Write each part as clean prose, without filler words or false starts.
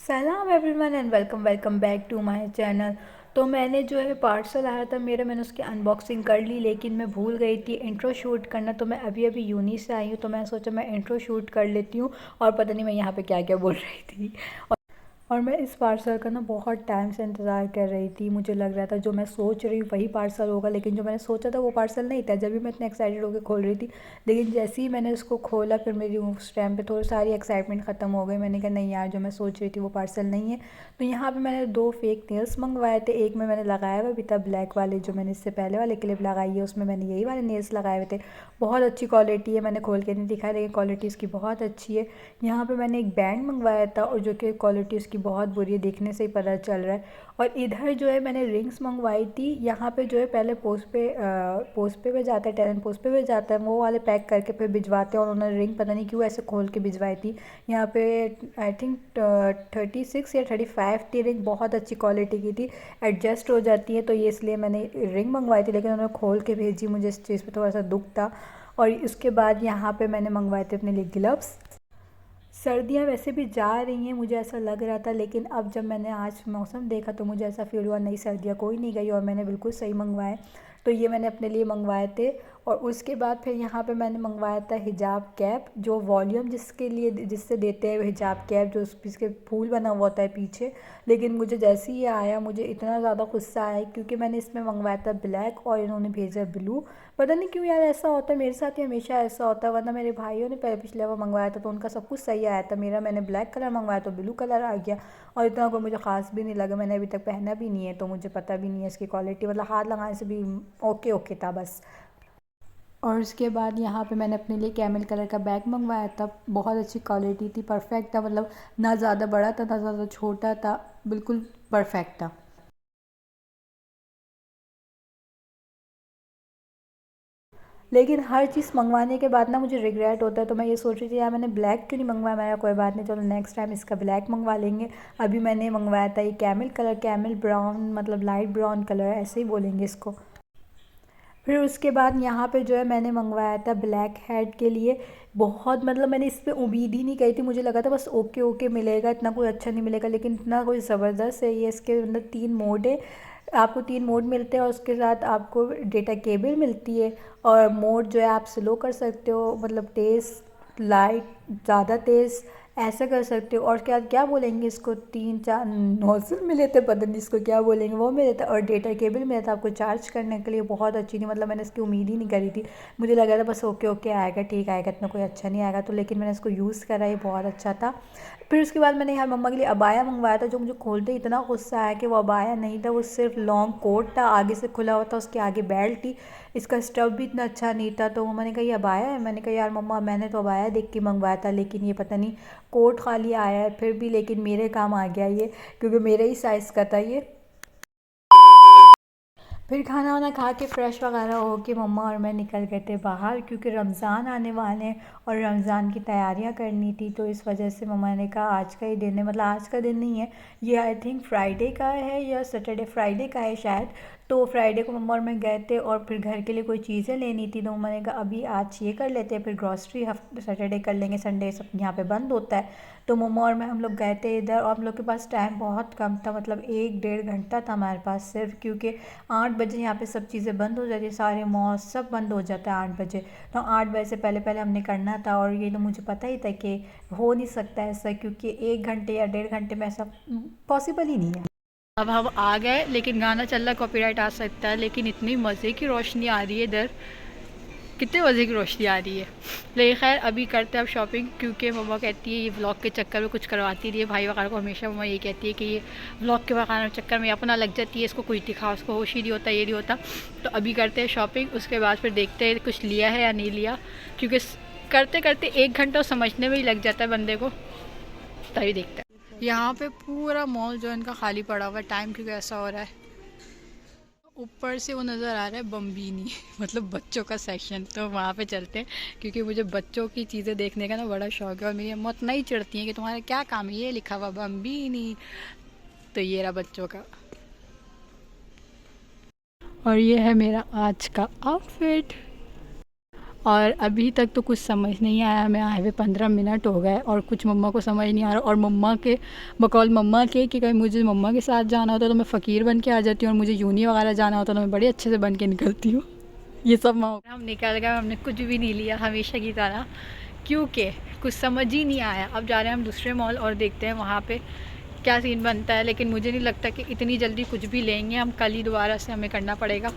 सलाम everyone and welcome welcome back to my channel. तो मैंने जो है पार्सल आया था मेरा, मैंने उसकी अनबॉक्सिंग कर ली, लेकिन मैं भूल गई थी इंट्रो शूट करना। तो मैं अभी अभी यूनी से आई हूँ, तो मैं सोचा मैं इंट्रो शूट कर लेती हूँ। और पता नहीं मैं यहाँ पे क्या क्या बोल रही थी। और मैं इस पार्सल का ना बहुत टाइम से इंतज़ार कर रही थी। मुझे लग रहा था जो मैं सोच रही हूँ वही पार्सल होगा, लेकिन जो मैंने सोचा था वो पार्सल नहीं था। जब भी मैं इतने एक्साइटेड होकर खोल रही थी, लेकिन जैसे ही मैंने उसको खोला फिर मेरी उस टाइम पे थोड़ी सारी एक्साइटमेंट ख़त्म हो गई। मैंने कहा नहीं यार, जो मैं सोच रही थी वो पार्सल नहीं है। तो यहाँ पर मैंने 2 फेक नेल्स मंगवाए थे। एक में मैंने लगाया हुआ भी था ब्लैक वाले, जो मैंने इससे पहले वाले क्लिप लगाई है उसमें मैंने यही वाले नेल्स लगाए हुए थे। बहुत अच्छी क्वालिटी है, मैंने खोल के नहीं दिखाया लेकिन क्वालिटी उसकी बहुत अच्छी है। यहाँ पे मैंने एक बैंड मंगवाया था और जो कि क्वालिटी उसकी बहुत बुरी है, देखने से ही पता चल रहा है। और इधर जो है मैंने रिंग्स मंगवाई थी। यहाँ पे जो है पहले पोस्ट पे जाता है, टैलेंट पोस्ट पे जाता है, वो वाले पैक करके फिर भिजवाते हैं। और उन्होंने रिंग पता नहीं क्यों ऐसे खोल के भिजवाई थी। यहाँ पे आई थिंक 36 या 35 थी रिंग, बहुत अच्छी क्वालिटी की थी, एडजस्ट हो जाती है। तो ये इसलिए मैंने रिंग मंगवाई थी, लेकिन उन्होंने खोल के भेजी, मुझे इस चीज़ पर थोड़ा सा दुख था। और उसके बाद यहाँ पे मैंने मंगवाए थे अपने लिए ग्लव्स। सर्दियाँ वैसे भी जा रही हैं मुझे ऐसा लग रहा था, लेकिन अब जब मैंने आज मौसम देखा तो मुझे ऐसा फ़ील हुआ नहीं, सर्दियाँ कोई नहीं गई और मैंने बिल्कुल सही मंगवाए। तो ये मैंने अपने लिए मंगवाए थे। और उसके बाद फिर यहाँ पे मैंने मंगवाया था हिजाब कैप, जो वॉल्यूम जिसके लिए जिससे देते हैं हिजाब कैप, जो जिसके फूल बना हुआ होता है पीछे। लेकिन मुझे जैसे ही ये आया मुझे इतना ज़्यादा गुस्सा आया, क्योंकि मैंने इसमें मंगवाया था ब्लैक और इन्होंने भेजा ब्लू। पता नहीं क्यों यार ऐसा होता है, मेरे साथ ही हमेशा ऐसा होता है। वरना मेरे भाइयों ने पहले पिछले बार मंगवाया था तो उनका सब कुछ सही आया था, मेरा मैंने ब्लैक कलर मंगवाया तो ब्लू कलर आ गया। और इतना कोई मुझे ख़ास भी नहीं लगा, मैंने अभी तक पहना भी नहीं है तो मुझे पता भी नहीं है इसकी क्वालिटी, मतलब हाथ लगाने से भी ओके ओके था बस। और उसके बाद यहाँ पे मैंने अपने लिए कैमल कलर का बैग मंगवाया था। बहुत अच्छी क्वालिटी थी, परफेक्ट था, मतलब ना ज़्यादा बड़ा था ना ज़्यादा छोटा था, बिल्कुल परफेक्ट था। लेकिन हर चीज़ मंगवाने के बाद ना मुझे रिग्रेट होता है, तो मैं ये सोच रही थी यार मैंने ब्लैक क्यों नहीं मंगवाया। मेरा कोई बात नहीं, चलो नेक्स्ट टाइम इसका ब्लैक मंगवा लेंगे। अभी मैंने मंगवाया था ये कैमल कलर, कैमल ब्राउन, मतलब लाइट ब्राउन कलर ऐसे ही बोलेंगे इसको। फिर उसके बाद यहाँ पे जो है मैंने मंगवाया था ब्लैक हेड के लिए। बहुत मतलब मैंने इस पर उम्मीद ही नहीं करी थी, मुझे लगा था बस ओके ओके मिलेगा, इतना कोई अच्छा नहीं मिलेगा, लेकिन इतना कोई ज़बरदस्त है ये। इसके अंदर 3 मोड है, आपको 3 मोड मिलते हैं और उसके साथ आपको डेटा केबल मिलती है। और मोड जो है आप स्लो कर सकते हो, मतलब तेज़, लाइट, ज़्यादा तेज़, ऐसा कर सकते हो। और क्या क्या बोलेंगे इसको, 3-4 नोज़ल मिले थे, पता नहीं इसको क्या बोलेंगे, वो मिले थे। और डेटा केबल मिला था आपको चार्ज करने के लिए, बहुत अच्छी थी, मतलब मैंने इसकी उम्मीद ही नहीं करी थी। मुझे लगा था बस ओके ओके आएगा, ठीक आएगा, इतना कोई अच्छा नहीं आएगा। तो लेकिन मैंने इसको यूज़ करा, ये बहुत अच्छा था। फिर उसके बाद मैंने यहाँ मम्मा के लिए अबाया मंगवाया था, जो मुझे खोलते ही इतना गुस्सा आया कि वो अबाया नहीं था, वो सिर्फ लॉन्ग कोट था, आगे से खुला हुआ था, उसके आगे बेल्ट थी, इसका स्टफ़ भी इतना अच्छा नहीं था। तो मैंने कहा ये अबाया है, मैंने कहा यार मम्मा मैंने तो अबाया देख के मंगवाया था, लेकिन ये पता नहीं कोट खाली आया है फिर भी, लेकिन मेरे काम आ गया ये, क्योंकि मेरे ही साइज़ का था ये। फिर खाना वाना खा के फ़्रेश वगैरह हो के मम्मा और मैं निकल गए थे बाहर, क्योंकि रमज़ान आने वाले हैं और रमज़ान की तैयारियां करनी थी। तो इस वजह से मम्मा ने कहा आज का ही दिन है, मतलब आज का दिन नहीं है ये, आई थिंक फ्राइडे का है या सैटरडे, फ्राइडे का है शायद। तो फ्राइडे को मम्मा और मैं गए थे और फिर घर के लिए कोई चीज़ें लेनी थी, तो मम्मा ने कहा अभी आज ये कर लेते हैं, फिर ग्रॉसरी हफ्ते सैटरडे कर लेंगे, संडे सब यहाँ पे बंद होता है। तो मम्मा और मैं हम लोग गए थे इधर, और हम लोग के पास टाइम बहुत कम था, मतलब 1-1.5 घंटा था हमारे पास सिर्फ, क्योंकि 8 बजे यहाँ पे सब चीज़ें बंद हो जाती है, सारे मॉल सब बंद हो जाता है 8 बजे। तो 8 बजे से पहले पहले हमने करना था, और ये तो मुझे पता ही था कि हो नहीं सकता ऐसा, क्योंकि 1 घंटे या 1.5 घंटे में ऐसा पॉसिबल ही नहीं है। अब हम आ गए, लेकिन गाना चल रहा, कॉपीराइट आ सकता है, लेकिन इतनी मज़े की रोशनी आ रही है इधर, कितने मज़े की रोशनी आ रही है। लेकिन खैर अभी करते हैं अब शॉपिंग, क्योंकि मम्मा कहती है ये व्लॉग के चक्कर में कुछ करवाती रही है, भाई वगैरह को हमेशा मम्मा ये कहती है कि ये व्लॉग के वगैरह चक्कर में अपना लग जाती है, इसको कुछ दिखा, उसको होश ही नहीं होता, ये नहीं होता। तो अभी करते हैं शॉपिंग, उसके बाद फिर देखते हैं कुछ लिया है या नहीं लिया, क्योंकि करते करते 1 घंटा समझने में ही लग जाता है बंदे को, तभी देखते हैं। यहाँ पे पूरा मॉल जो है इनका खाली पड़ा हुआ है, टाइम क्योंकि ऐसा हो रहा है। ऊपर से वो नज़र आ रहा है बम्बीनी मतलब बच्चों का सेक्शन, तो वहाँ पे चलते हैं, क्योंकि मुझे बच्चों की चीज़ें देखने का ना बड़ा शौक है। और मेरी अम्मा इतना ही चिढ़ती हैं कि तुम्हारा क्या काम है, ये लिखा हुआ बम्बीनी। तो ये रहा बच्चों का, और ये है मेरा आज का आउटफिट। और अभी तक तो कुछ समझ नहीं आया। मैं आए हुए 15 मिनट हो गए और कुछ मम्मा को समझ नहीं आ रहा। और मम्मा के बकौल मम्मा के कि कहीं मुझे मम्मा के साथ जाना होता तो मैं फ़कीर बन के आ जाती हूँ, और मुझे यूनी वगैरह जाना होता तो मैं बड़े अच्छे से बन के निकलती हूँ। ये सब हम निकल गए, हमने कुछ भी नहीं लिया हमेशा की तरह, क्योंकि कुछ समझ ही नहीं आया। अब जा रहे हैं हम दूसरे मॉल और देखते हैं वहाँ पे क्या सीन बनता है। लेकिन मुझे नहीं लगता कि इतनी जल्दी कुछ भी लेंगे हम, कल ही दोबारा से हमें करना पड़ेगा,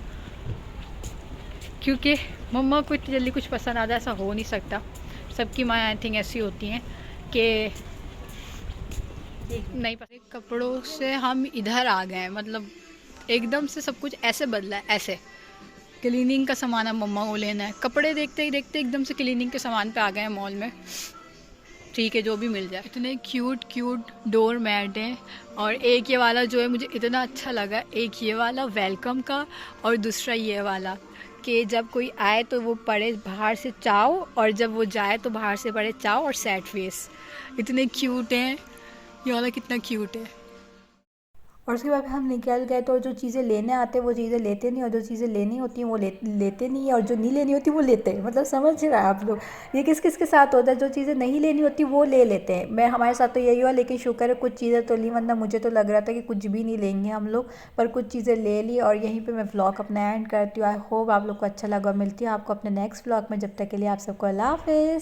क्योंकि मम्मा को इतनी जल्दी कुछ पसंद आ जाए ऐसा हो नहीं सकता। सबकी माँ आई थिंक ऐसी होती हैं कि नहीं पसंद। कपड़ों से हम इधर आ गए हैं, मतलब एकदम से सब कुछ ऐसे बदला है। ऐसे क्लीनिंग का सामान अब मम्मा को लेना है, कपड़े देखते ही देखते एकदम से क्लीनिंग के सामान पे आ गए हैं मॉल में। ठीक है, जो भी मिल जाए। इतने क्यूट क्यूट डोर मैट हैं, और एक ये वाला जो है मुझे इतना अच्छा लगा, एक ये वाला वेलकम का, और दूसरा ये वाला कि जब कोई आए तो वो पढ़े बाहर से चाओ, और जब वो जाए तो बाहर से पढ़े चाओ और सैड फेस। इतने क्यूट हैं। ये वाला कितना क्यूट है। और उसके बाद हम निकल गए, तो जो चीज़ें लेने आते हैं वो चीज़ें लेते नहीं, और जो चीज़ें लेनी होती हैं वो लेते नहीं है, और जो नहीं लेनी होती वो लेते हैं। मतलब समझ रहे हैं आप लोग, ये किस किस के साथ होता है, जो चीज़ें नहीं लेनी होती वो ले लेते हैं। मैं हमारे साथ तो यही हुआ, लेकिन शुक्र है कुछ चीज़ें तो ली, वरना मुझे तो लग रहा था कि कुछ भी नहीं लेंगे हम लोग, पर कुछ चीज़ें ले ली। और यहीं पर मैं व्लॉग अपना एंड करती हूँ। आई होप आप लोग को अच्छा लगा। मिलती हूँ आपको अपने नेक्स्ट व्लॉग में, जब तक के लिए आप सबको अल्लाह हाफिज़।